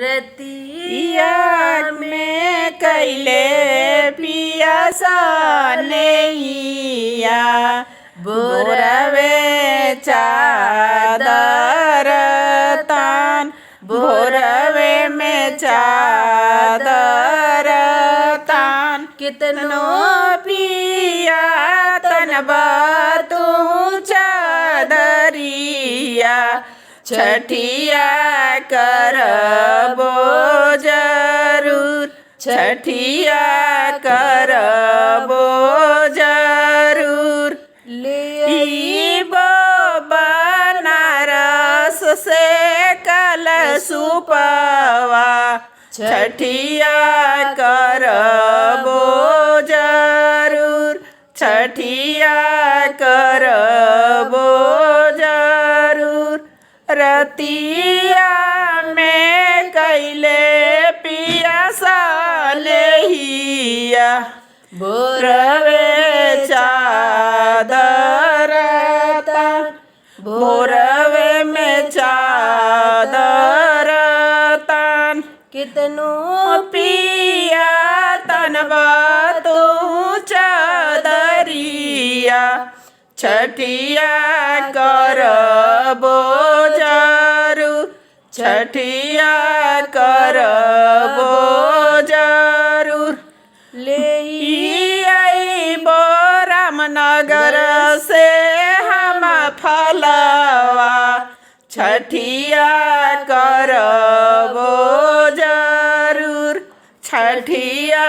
रतिया में कैले पिया सनैया भोरवे चादर तान भोरवे में चादर तान कितनो पिया तनबा तू चादरिया छठिया करबो जरूर छठिया करबो जरूर लीबो बनारस से कलशुपवा छठिया करबो जरूर छठिया करबो जरूर रतिया में कैले पिया सनैया भोरवे चादर तान भोरवे में चादर तान कितनो पिया तनबा तू चादरिया छठिया करबो जरूर छठिया करबो जरूर ले आइबो रामनगर से हम फलवा छठिया करबो जरूर छठिया